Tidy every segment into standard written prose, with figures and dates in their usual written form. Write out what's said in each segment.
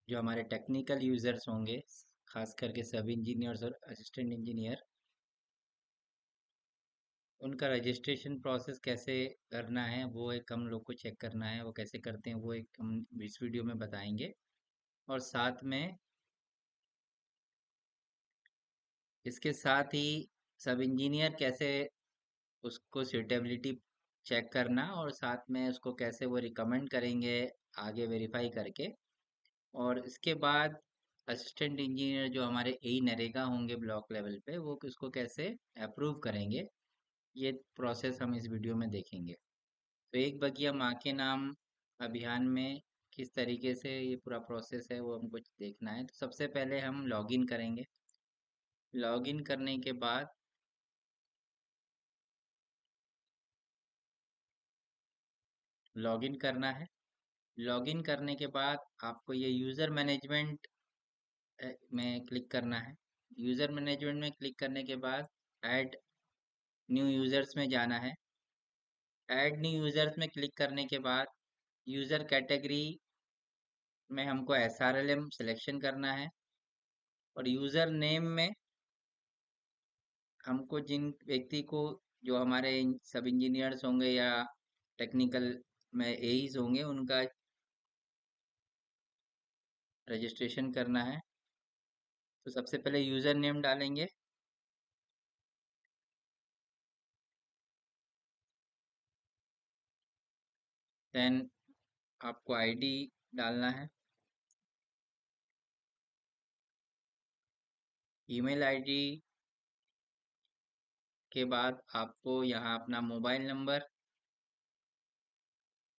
जो हमारे technical users होंगे, खास करके सब इंजीनियर्स और असिस्टेंट इंजीनियर, उनका रजिस्ट्रेशन प्रोसेस कैसे करना है वो एक हम लोग को चेक करना है। वो कैसे करते हैं वो एक हम इस वीडियो में बताएंगे। और साथ में इसके साथ ही सब इंजीनियर कैसे उसको सुटेबिलिटी चेक करना, और साथ में उसको कैसे वो रिकमेंड करेंगे आगे वेरीफाई करके। और इसके बाद असिस्टेंट इंजीनियर जो हमारे ई नरेगा होंगे ब्लॉक लेवल पे, वो इसको कैसे अप्रूव करेंगे, ये प्रोसेस हम इस वीडियो में देखेंगे। तो एक बगिया माँ के नाम अभियान में किस तरीके से ये पूरा प्रोसेस है वो हमको देखना है। तो सबसे पहले हम लॉगिन करेंगे। लॉगिन करने के बाद लॉगिन करना है। लॉगिन करने के बाद आपको ये यूज़र मैनेजमेंट में क्लिक करना है। यूज़र मैनेजमेंट में क्लिक करने के बाद ऐड न्यू यूज़र्स में जाना है। ऐड न्यू यूज़र्स में क्लिक करने के बाद यूज़र कैटेगरी में हमको एसआरएलएम सिलेक्शन करना है। और यूज़र नेम में हमको जिन व्यक्ति को, जो हमारे सब इंजीनियर्स होंगे या टेक्निकल में एईज होंगे, उनका रजिस्ट्रेशन करना है। तो सबसे पहले यूज़र नेम डालेंगे। देन आपको आईडी डालना है। ईमेल आईडी के बाद आपको यहाँ अपना मोबाइल नंबर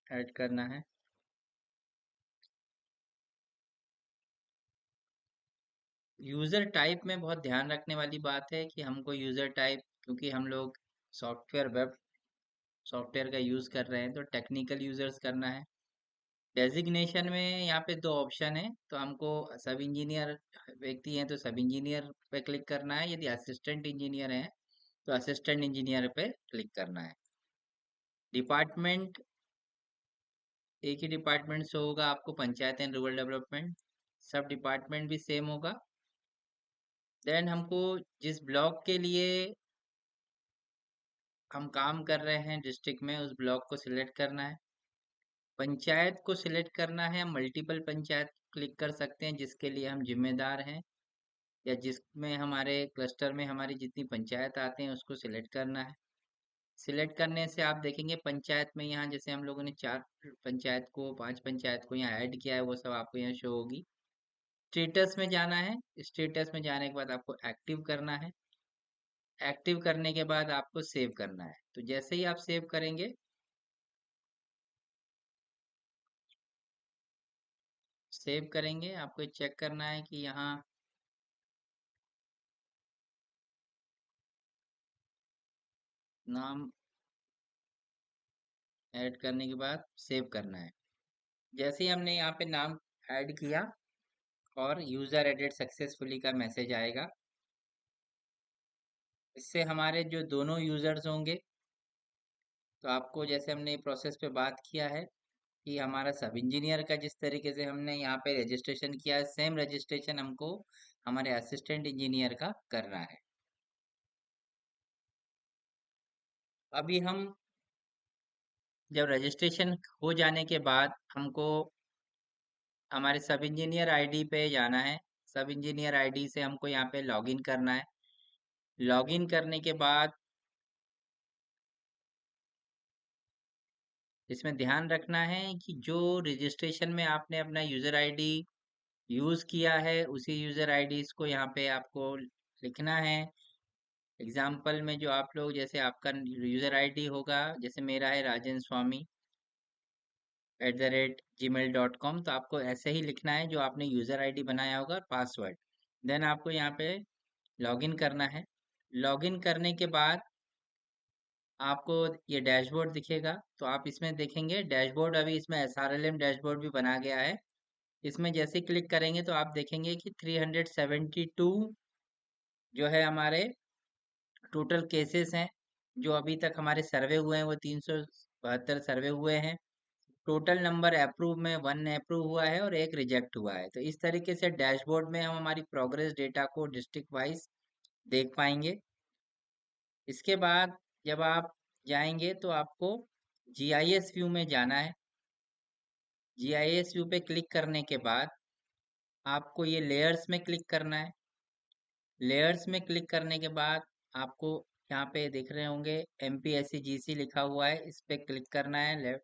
ऐड करना है। यूज़र टाइप में बहुत ध्यान रखने वाली बात है कि हमको यूज़र टाइप, क्योंकि हम लोग सॉफ्टवेयर वेब सॉफ्टवेयर का यूज़ कर रहे हैं तो टेक्निकल यूज़र्स करना है। डेजिग्नेशन में यहाँ पे दो ऑप्शन है, तो हमको सब इंजीनियर व्यक्ति हैं तो सब इंजीनियर पे क्लिक करना है। यदि असिस्टेंट इंजीनियर हैं तो असिस्टेंट इंजीनियर पे क्लिक करना है। डिपार्टमेंट एक ही डिपार्टमेंट से होगा आपको, पंचायत एंड रूरल डेवलपमेंट। सब डिपार्टमेंट भी सेम होगा। देन हमको जिस ब्लॉक के लिए हम काम कर रहे हैं डिस्ट्रिक्ट में, उस ब्लॉक को सिलेक्ट करना है। पंचायत को सिलेक्ट करना है। मल्टीपल पंचायत क्लिक कर सकते हैं जिसके लिए हम जिम्मेदार हैं, या जिसमें हमारे क्लस्टर में हमारी जितनी पंचायत आते हैं उसको सिलेक्ट करना है। सिलेक्ट करने से आप देखेंगे पंचायत में, यहाँ जैसे हम लोगों ने 4 पंचायत को, 5 पंचायत को यहाँ ऐड किया है, वो सब आपको यहाँ शो होगी। स्टेटस में जाना है। स्टेटस में जाने के बाद आपको एक्टिव करना है। एक्टिव करने के बाद आपको सेव करना है। तो जैसे ही आप सेव करेंगे, आपको चेक करना है कि यहाँ नाम ऐड करने के बाद सेव करना है। जैसे ही हमने यहाँ पे नाम ऐड किया और यूजर एडेड सक्सेसफुली का मैसेज आएगा, इससे हमारे जो दोनों यूजर्स होंगे, तो आपको जैसे हमने प्रोसेस पे बात किया है कि हमारा सब इंजीनियर का जिस तरीके से हमने यहाँ पे रजिस्ट्रेशन किया है, सेम रजिस्ट्रेशन हमको हमारे असिस्टेंट इंजीनियर का करना है। अभी हम जब रजिस्ट्रेशन हो जाने के बाद हमको हमारे सब इंजीनियर आईडी पे जाना है। सब इंजीनियर आईडी से हमको यहाँ पे लॉगिन करना है। लॉगिन करने के बाद इसमें ध्यान रखना है कि जो रजिस्ट्रेशन में आपने अपना यूजर आईडी यूज किया है, उसी यूजर आईडी को यहाँ पे आपको लिखना है। एग्जाम्पल में जो आप लोग, जैसे आपका यूजर आईडी होगा, जैसे मेरा है rajan.swamy@gmail.com, तो आपको ऐसे ही लिखना है जो आपने यूजर आईडी बनाया होगा, पासवर्ड। देन आपको यहाँ पे लॉगिन करना है। लॉगिन करने के बाद आपको ये डैशबोर्ड दिखेगा, तो आप इसमें देखेंगे डैशबोर्ड, अभी इसमें एसआरएलएम डैशबोर्ड भी बना गया है। इसमें जैसे क्लिक करेंगे तो आप देखेंगे कि 372 जो है हमारे टोटल केसेस हैं। जो अभी तक हमारे सर्वे हुए हैं वो 372 सर्वे हुए हैं। टोटल नंबर अप्रूव में 1 अप्रूव हुआ है और 1 रिजेक्ट हुआ है। तो इस तरीके से डैशबोर्ड में हम हमारी प्रोग्रेस डेटा को डिस्ट्रिक्ट वाइज देख पाएंगे। इसके बाद जब आप जाएंगे तो आपको जीआईएस व्यू में जाना है। जीआईएस व्यू पे क्लिक करने के बाद आपको ये लेयर्स में क्लिक करना है। लेयर्स में क्लिक करने के बाद आपको यहाँ पे दिख रहे होंगे एमपीएससीजीसी लिखा हुआ है, इस पे क्लिक करना है।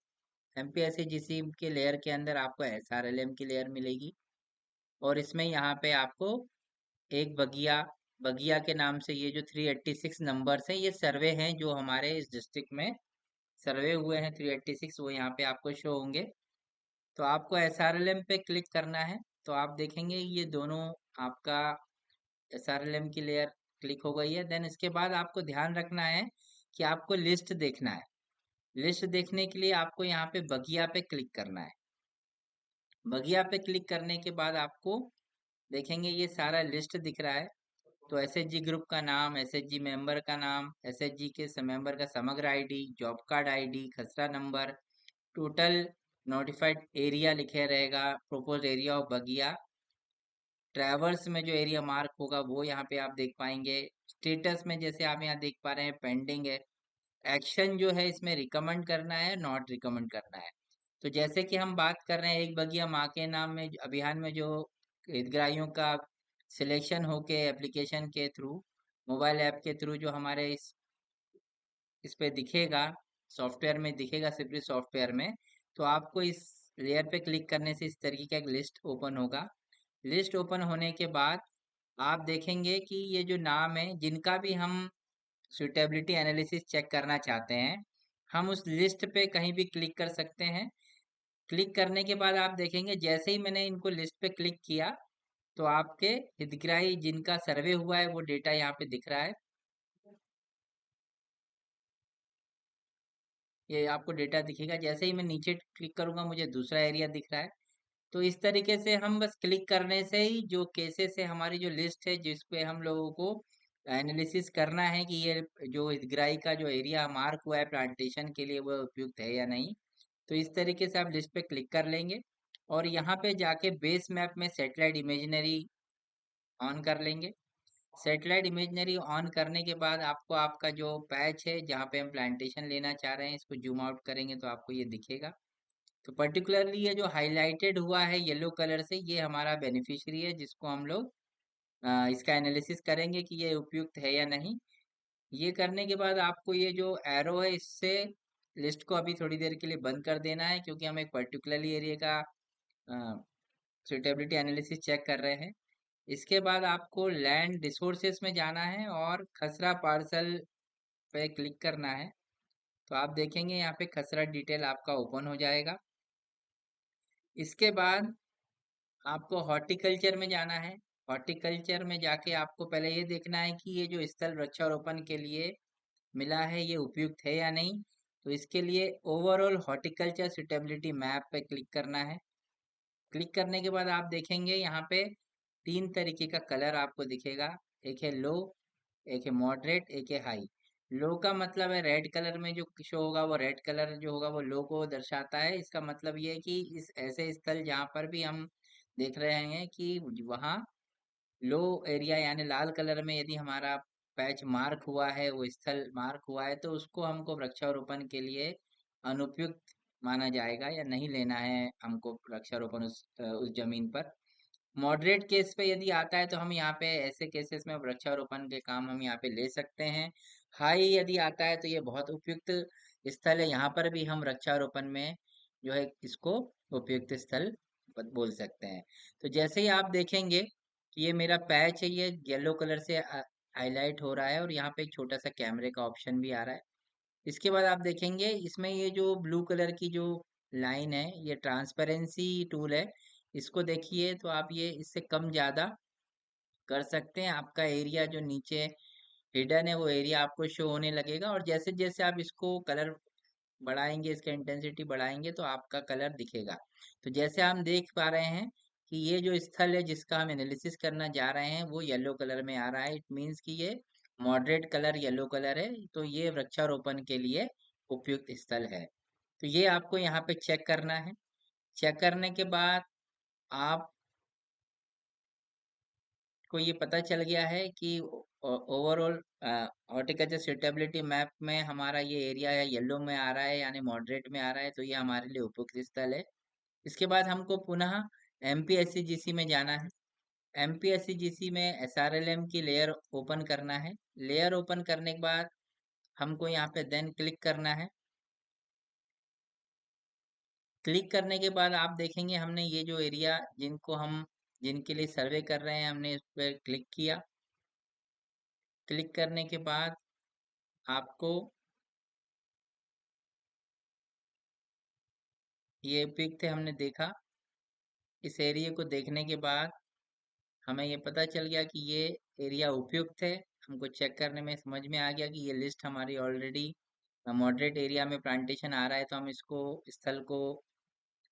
एमपीएससीजीसी के लेयर के अंदर आपको एसआरएलएम की लेयर मिलेगी और इसमें यहाँ पे आपको एक बगिया बगिया के नाम से ये जो 386 नंबर्स हैं ये सर्वे हैं जो हमारे इस डिस्ट्रिक्ट में सर्वे हुए हैं 386, वो यहाँ पे आपको शो होंगे। तो आपको एसआरएलएम पे क्लिक करना है। तो आप देखेंगे ये दोनों आपका एसआरएलएम की लेयर क्लिक हो गई है। देन इसके बाद आपको ध्यान रखना है कि आपको लिस्ट देखना है। लिस्ट देखने के लिए आपको यहाँ पे बगिया पे क्लिक करना है। बगिया पे क्लिक करने के बाद आपको देखेंगे ये सारा लिस्ट दिख रहा है। तो एसएचजी ग्रुप का नाम, एसएचजी मेंबर का नाम, एसएचजी के मेंबर का समग्र आईडी, जॉब कार्ड आईडी, खसरा नंबर, टोटल नोटिफाइड एरिया लिखे रहेगा, प्रोपोज एरिया ऑफ बगिया, ट्रैवर्स में जो एरिया मार्क होगा वो यहाँ पे आप देख पाएंगे। स्टेटस में जैसे आप यहाँ देख पा रहे हैं पेंडिंग है। एक्शन जो है इसमें रिकमेंड करना है, नॉट रिकमेंड करना है। तो जैसे कि हम बात कर रहे हैं एक बगिया माँ के नाम में अभियान में जो हितग्राहियों का सिलेक्शन होके एप्लीकेशन के थ्रू, मोबाइल ऐप के थ्रू जो हमारे इस पे दिखेगा, सॉफ्टवेयर में दिखेगा, सिर्फ सॉफ्टवेयर में। तो आपको इस लेयर पे क्लिक करने से इस तरीके का एक लिस्ट ओपन होगा। लिस्ट ओपन होने के बाद आप देखेंगे कि ये जो नाम है जिनका भी हम सुटेबिलिटी एनालिसिस चेक करना चाहते हैं, हम उस लिस्ट पे कहीं भी क्लिक कर सकते हैं। क्लिक करने के बाद आप देखेंगे जैसे ही मैंने इनको लिस्ट पे क्लिक किया तो आपके हितग्राही जिनका सर्वे हुआ है वो डेटा यहाँ पे दिख रहा है। ये आपको डेटा दिखेगा। जैसे ही मैं नीचे क्लिक करूंगा मुझे दूसरा एरिया दिख रहा है। तो इस तरीके से हम बस क्लिक करने से ही जो केसेस है हमारी जो लिस्ट है जिस पे हम लोगों को एनालिसिस करना है कि ये जो हितग्राही का जो एरिया मार्क हुआ है प्लांटेशन के लिए वो उपयुक्त है या नहीं, तो इस तरीके से आप लिस्ट पे क्लिक कर लेंगे और यहाँ पे जाके बेस मैप में सैटेलाइट इमेजनरी ऑन कर लेंगे। सैटेलाइट इमेजनरी ऑन करने के बाद आपको आपका जो पैच है जहाँ पे हम प्लांटेशन लेना चाह रहे हैं इसको जूम आउट करेंगे तो आपको ये दिखेगा। तो पर्टिकुलरली ये जो हाईलाइटेड हुआ है येलो कलर से ये हमारा बेनिफिशियरी है जिसको हम लोग इसका एनालिसिस करेंगे कि ये उपयुक्त है या नहीं। ये करने के बाद आपको ये जो एरो है इससे लिस्ट को अभी थोड़ी देर के लिए बंद कर देना है क्योंकि हम एक पर्टिकुलरली एरिया का सुटेबिलिटी एनालिसिस चेक कर रहे हैं। इसके बाद आपको लैंड रिसोर्सेस में जाना है और खसरा पार्सल पे क्लिक करना है। तो आप देखेंगे यहाँ पे खसरा डिटेल आपका ओपन हो जाएगा। इसके बाद आपको हॉर्टिकल्चर में जाना है। हॉर्टिकल्चर में जाके आपको पहले ये देखना है कि ये जो स्थल वृक्षारोपण के लिए मिला है ये उपयुक्त है या नहीं। तो इसके लिए ओवरऑल हॉर्टिकल्चर सुटेबिलिटी मैप पे क्लिक करना है। क्लिक करने के बाद आप देखेंगे यहाँ पे 3 तरीके का कलर आपको दिखेगा। एक है लो, एक है मॉडरेट, एक है हाई। लो का मतलब है रेड कलर में जो शो होगा वो रेड कलर जो होगा वो लो को दर्शाता है। इसका मतलब ये है कि इस ऐसे स्थल जहाँ पर भी हम देख रहे हैं कि वहाँ लो एरिया यानी लाल कलर में यदि हमारा पैच मार्क हुआ है, वो स्थल मार्क हुआ है, तो उसको हमको वृक्षारोपण के लिए अनुपयुक्त माना जाएगा या नहीं लेना है हमको वृक्षारोपण उस जमीन पर। मॉडरेट केस पे यदि आता है तो हम यहाँ पे ऐसे केसेस में वृक्षारोपण के काम हम यहाँ पे ले सकते हैं। हाई यदि आता है तो ये बहुत उपयुक्त स्थल है, यहाँ पर भी हम वृक्षारोपण में जो है इसको उपयुक्त स्थल बोल सकते हैं। तो जैसे ही आप देखेंगे कि ये मेरा पैच है ये येलो कलर से हाईलाइट हो रहा है और यहाँ पे एक छोटा सा कैमरे का ऑप्शन भी आ रहा है। इसके बाद आप देखेंगे इसमें ये जो ब्लू कलर की जो लाइन है ये ट्रांसपेरेंसी टूल है। इसको देखिए तो आप ये इससे कम ज्यादा कर सकते हैं। आपका एरिया जो नीचे हिडन है वो एरिया आपको शो होने लगेगा और जैसे जैसे आप इसको कलर बढ़ाएंगे, इसका इंटेंसिटी बढ़ाएंगे तो आपका कलर दिखेगा। तो जैसे हम देख पा रहे हैं कि ये जो स्थल है जिसका हम एनालिसिस करना जा रहे हैं वो येलो कलर में आ रहा है। इट मीन्स कि ये मॉडरेट कलर येलो कलर है, तो ये वृक्षारोपण के लिए उपयुक्त स्थल है। तो ये आपको यहाँ पे चेक करना है। चेक करने के बाद आप को ये पता चल गया है कि ओवरऑल हॉर्टिकल्चर सुटेबिलिटी मैप में हमारा ये एरिया है येलो में आ रहा है यानी मॉडरेट में आ रहा है, तो ये हमारे लिए उपयुक्त स्थल है। इसके बाद हमको पुनः एमपीएससीजीसी में जाना है। एमपीएससीजीसी में एसआरएलएम की लेयर ओपन करना है। लेयर ओपन करने के बाद हमको यहाँ पे देन क्लिक करना है। क्लिक करने के बाद आप देखेंगे हमने ये जो एरिया जिनके लिए सर्वे कर रहे हैं हमने इस पर क्लिक किया। क्लिक करने के बाद आपको ये उपयुक्त है, हमने देखा। इस एरिया को देखने के बाद हमें ये पता चल गया कि ये एरिया उपयुक्त है। हमको चेक करने में समझ में आ गया कि ये लिस्ट हमारी ऑलरेडी मॉडरेट एरिया में प्लांटेशन आ रहा है, तो हम इसको स्थल को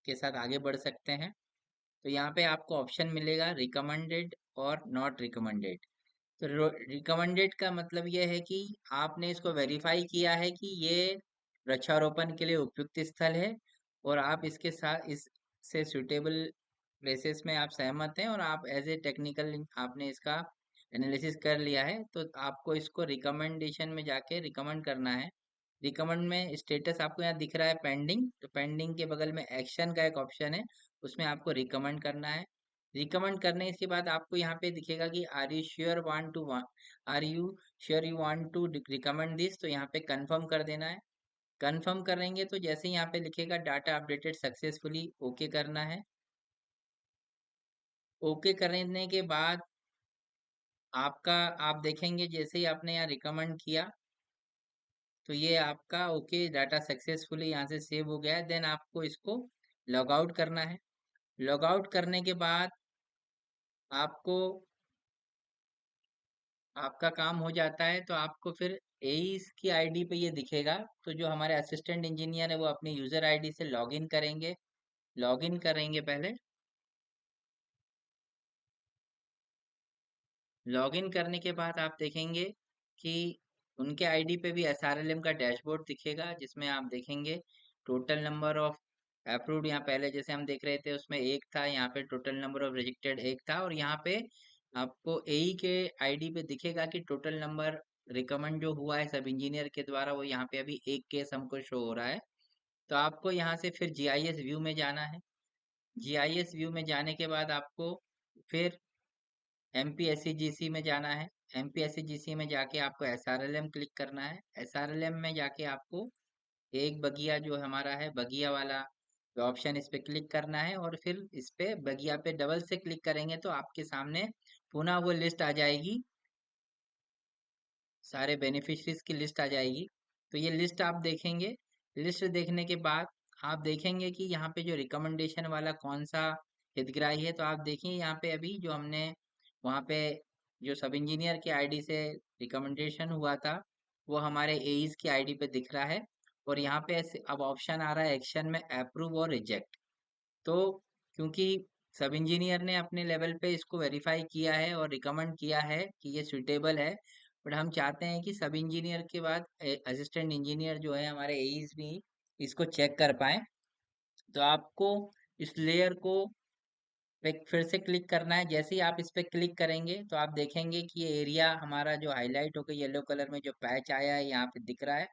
के साथ आगे बढ़ सकते हैं। तो यहाँ पे आपको ऑप्शन मिलेगा रिकमेंडेड और नॉट रिकमेंडेड। तो रिकमेंडेड का मतलब ये है कि आपने इसको वेरीफाई किया है कि ये वृक्षारोपण के लिए उपयुक्त स्थल है और आप इसके साथ इससे सुटेबल प्लेसेस में आप सहमत हैं और आप एज ए टेक्निकल आपने इसका एनालिसिस कर लिया है, तो आपको इसको रिकमेंडेशन में जाके रिकमेंड करना है। रिकमेंड में स्टेटस आपको यहाँ दिख रहा है पेंडिंग, तो पेंडिंग के बगल में एक्शन का एक ऑप्शन है, उसमें आपको रिकमेंड करना है। रिकमेंड करने के बाद आपको यहाँ पे दिखेगा कि are you sure you want to recommend this, तो यहाँ पे कंफर्म कर देना है। कंफर्म करेंगे तो जैसे ही यहाँ पे लिखेगा डाटा अपडेटेड सक्सेसफुली, ओके करना है। ओके करने के बाद आपका आप देखेंगे जैसे ही आपने यहाँ रिकमेंड किया तो ये आपका ओके डाटा सक्सेसफुली यहाँ से सेव हो गया है। देन आपको इसको लॉग आउट करना है। लॉग आउट करने के बाद आपको आपका काम हो जाता है, तो आपको फिर एईस की आईडी पे ये दिखेगा। तो जो हमारे असिस्टेंट इंजीनियर है वो अपनी यूजर आईडी से लॉगिन करेंगे। लॉगिन करेंगे पहले। लॉगिन करने के बाद आप देखेंगे कि उनके आईडी पे भी एसआरएलएम का डैशबोर्ड दिखेगा, जिसमें आप देखेंगे टोटल नंबर ऑफ अप्रूव्ड, यहाँ पहले जैसे हम देख रहे थे उसमें एक था, यहाँ पे टोटल नंबर ऑफ रिजेक्टेड एक था, और यहाँ पे आपको एई के आईडी पे दिखेगा कि टोटल नंबर रिकमेंड जो हुआ है सब इंजीनियर के द्वारा वो यहाँ पे अभी एक केस हमको शो हो रहा है। तो आपको यहाँ से फिर जीआईएस व्यू में जाना है। जीआईएस व्यू में जाने के बाद आपको फिर एमपीएससीजीसी में जाना है। एमपीएससीजीसी में जाके आपको एसआरएलएम क्लिक करना है। एसआरएलएम में जाके आपको एक बगिया जो हमारा है बगिया वाला ऑप्शन, इस पे क्लिक करना है और फिर इस पे बगिया पे डबल से क्लिक करेंगे तो आपके सामने पुनः वो लिस्ट आ जाएगी, सारे बेनिफिशरीज की लिस्ट आ जाएगी। तो ये लिस्ट आप देखेंगे। लिस्ट देखने के बाद आप देखेंगे कि यहाँ पे जो रिकमेंडेशन वाला कौन सा हितग्राही है, तो आप देखिए यहाँ पे अभी जो हमने वहाँ पे जो सब इंजीनियर की आईडी से रिकमेंडेशन हुआ था वो हमारे एईस की आईडी पे दिख रहा है। और यहाँ पे अब ऑप्शन आ रहा है एक्शन में अप्रूव और रिजेक्ट। तो क्योंकि सब इंजीनियर ने अपने लेवल पे इसको वेरीफाई किया है और रिकमेंड किया है कि ये सुटेबल है, बट हम चाहते हैं कि सब इंजीनियर के बाद असिस्टेंट इंजीनियर जो है हमारे एईस भी इसको चेक कर पाए। तो आपको इस लेयर को पे फिर से क्लिक करना है। जैसे ही आप इस पे क्लिक करेंगे तो आप देखेंगे कि ये एरिया हमारा जो हाईलाइट होकर येलो कलर में जो पैच आया है यहाँ पे दिख रहा है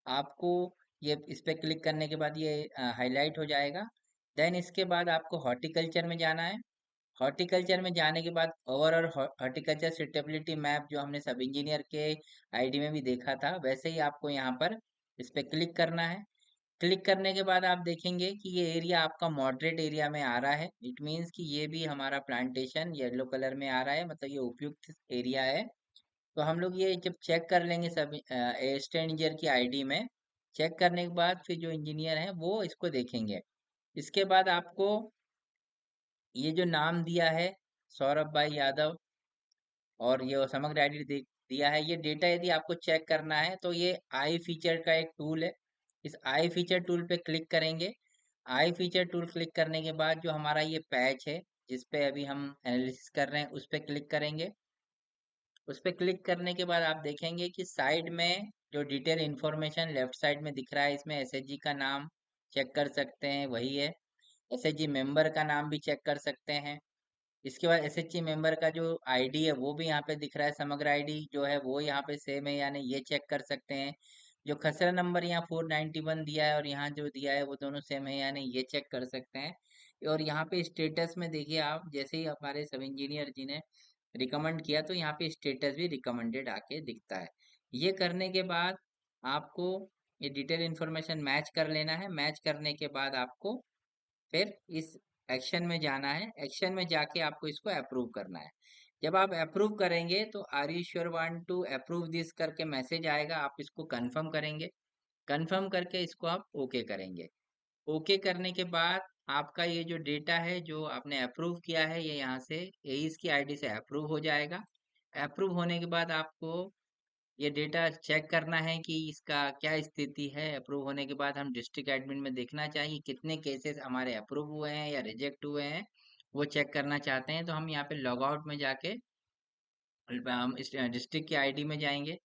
आपको। ये इस पे क्लिक करने के बाद ये हाईलाइट हो जाएगा। देन इसके बाद आपको हॉर्टिकल्चर में जाना है। हॉर्टिकल्चर में जाने के बाद ओवरऑल हॉर्टिकल्चर सुटेबिलिटी मैप जो हमने सब इंजीनियर के आईडी में भी देखा था वैसे ही आपको यहाँ पर इस पे क्लिक करना है। क्लिक करने के बाद आप देखेंगे कि ये एरिया आपका मॉडरेट एरिया में आ रहा है। इट मीन्स कि ये भी हमारा प्लांटेशन येलो कलर में आ रहा है, मतलब ये उपयुक्त एरिया है। तो हम लोग ये जब चेक कर लेंगे सब असिस्टेंट इंजीनियर की आईडी में, चेक करने के बाद फिर जो इंजीनियर है वो इसको देखेंगे। इसके बाद आपको ये जो नाम दिया है सौरभ भाई यादव और ये समग्र आईडी दिया है, ये डेटा यदि आपको चेक करना है तो ये आई फीचर का एक टूल है। इस आई फीचर टूल पे क्लिक करेंगे। आई फीचर टूल क्लिक करने के बाद जो हमारा ये पैच है जिस पे अभी हम एनालिसिस कर रहे हैं उस पे क्लिक करेंगे। उस पे क्लिक करने के बाद आप देखेंगे कि साइड में जो डिटेल इंफॉर्मेशन लेफ्ट साइड में दिख रहा है इसमें एसएचजी का नाम चेक कर सकते हैं, वही है। एसएचजी मेंबर का नाम भी चेक कर सकते हैं। इसके बाद एसएचजी मेंबर का जो आईडी है वो भी यहाँ पे दिख रहा है, समग्र आईडी जो है वो यहाँ पे सेम है या नहीं ये चेक कर सकते हैं। जो खसरा नंबर यहाँ 491 दिया है और यहाँ जो दिया है वो दोनों सेम है या नहीं ये चेक कर सकते हैं। और यहाँ पे स्टेटस में देखिए आप, जैसे ही हमारे सब इंजीनियर जी ने रिकमेंड किया तो यहाँ पे स्टेटस भी रिकमेंडेड आके दिखता है। ये करने के बाद आपको ये डिटेल इन्फॉर्मेशन मैच कर लेना है। मैच करने के बाद आपको फिर इस एक्शन में जाना है। एक्शन में जाके आपको इसको अप्रूव करना है। जब आप अप्रूव करेंगे तो are you sure want to approve this करके मैसेज आएगा, आप इसको कंफर्म करेंगे। कंफर्म करके इसको आप ओके करेंगे। ओके करने के बाद आपका ये जो डेटा है जो आपने अप्रूव किया है ये यहाँ से एईस की आईडी से अप्रूव हो जाएगा। अप्रूव होने के बाद आपको ये डेटा चेक करना है कि इसका क्या स्थिति है। अप्रूव होने के बाद हम डिस्ट्रिक्ट एडमिन में देखना चाहिए कितने केसेस हमारे अप्रूव हुए हैं या रिजेक्ट हुए हैं, वो चेक करना चाहते हैं तो हम यहाँ पे लॉग आउट में जाके हम इस डिस्ट्रिक्ट की आईडी में जाएंगे।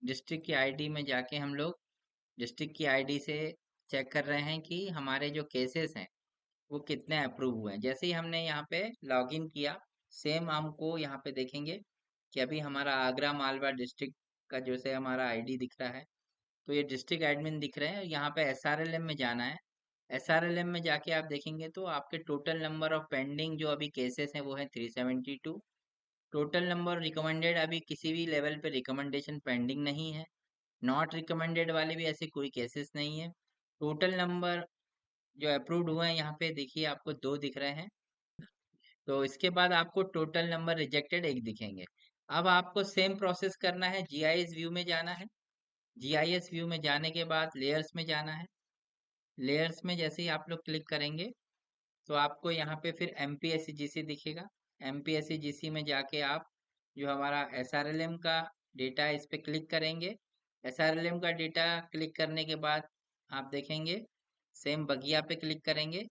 डिस्ट्रिक्ट की आईडी में जाके हम लोग डिस्ट्रिक्ट की आईडी से चेक कर रहे हैं कि हमारे जो केसेस हैं वो कितने अप्रूव हुए हैं। जैसे ही हमने यहाँ पे लॉगिन किया सेम हमको यहाँ पे देखेंगे कि अभी हमारा आगरा मालवा डिस्ट्रिक्ट का जो से हमारा आईडी दिख रहा है, तो ये डिस्ट्रिक्ट एडमिन दिख रहे हैं। यहाँ पे एसआरएलएम में जाना है। एसआरएलएम में जाके आप देखेंगे तो आपके टोटल नंबर ऑफ पेंडिंग जो अभी केसेस हैं वो है 372। टोटल नंबर रिकमेंडेड अभी किसी भी लेवल पे रिकमेंडेशन पेंडिंग नहीं है। नॉट रिकमेंडेड वाले भी ऐसे कोई केसेस नहीं है। टोटल नंबर जो अप्रूव्ड हुए हैं यहाँ पे देखिए आपको 2 दिख रहे हैं। तो इसके बाद आपको टोटल नंबर रिजेक्टेड 1 दिखेंगे। अब आपको सेम प्रोसेस करना है, जीआईएस व्यू में जाना है। जीआईएस व्यू में जाने के बाद लेयर्स में जाना है। लेयर्स में जैसे ही आप लोग क्लिक करेंगे तो आपको यहाँ पे फिर एमपीएससीजीसी दिखेगा। एमपीएससीजीसी में जाके आप जो हमारा एसआरएलएम का डेटा है इस पे क्लिक करेंगे। एसआरएलएम का डेटा क्लिक करने के बाद आप देखेंगे सेम बगिया पे क्लिक करेंगे।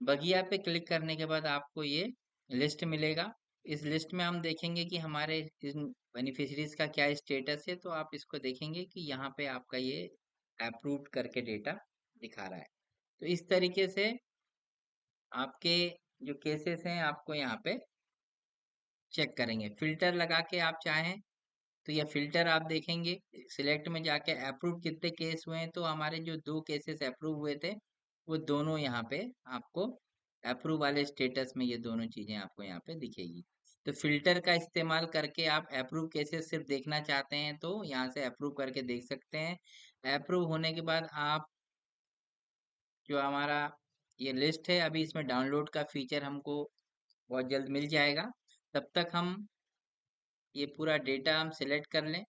बगिया पे क्लिक करने के बाद आपको ये लिस्ट मिलेगा। इस लिस्ट में हम देखेंगे कि हमारे इन बेनिफिशरीज का क्या स्टेटस है, तो आप इसको देखेंगे कि यहाँ पे आपका ये अप्रूव्ड करके डेटा दिखा रहा है। तो इस तरीके से आपके जो केसेस हैं आपको यहाँ पे चेक करेंगे। फिल्टर लगा के आप चाहें तो ये फिल्टर आप देखेंगे, सिलेक्ट में जाके अप्रूव कितने केस हुए हैं, तो हमारे जो 2 केसेस अप्रूव हुए थे वो दोनों यहाँ पे आपको अप्रूव वाले स्टेटस में ये दोनों चीजें आपको यहाँ पे दिखेगी। तो फिल्टर का इस्तेमाल करके आप अप्रूव केसेस सिर्फ देखना चाहते हैं तो यहाँ से अप्रूव करके देख सकते हैं। अप्रूव होने के बाद आप जो हमारा ये लिस्ट है अभी इसमें डाउनलोड का फीचर हमको बहुत जल्द मिल जाएगा। तब तक हम ये पूरा डेटा हम सिलेक्ट कर लें।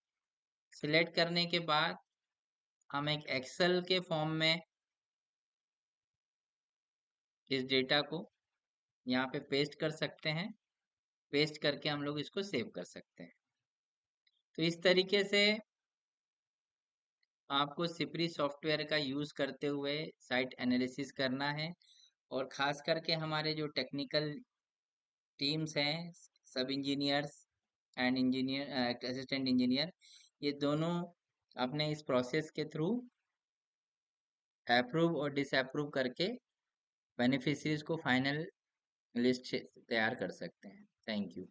सिलेक्ट करने के बाद हम एक एक्सेल के फॉर्म में इस डेटा को यहाँ पे पेस्ट कर सकते हैं। पेस्ट करके हम लोग इसको सेव कर सकते हैं। तो इस तरीके से आपको सिपरी सॉफ्टवेयर का यूज करते हुए साइट एनालिसिस करना है। और खास करके हमारे जो टेक्निकल टीम्स हैं, सब engineers and engineer assistant engineer, ये दोनों अपने इस प्रोसेस के थ्रू अप्रूव और डिसअप्रूव करके बेनिफिशरीज को फाइनल लिस्ट तैयार कर सकते हैं। Thank you.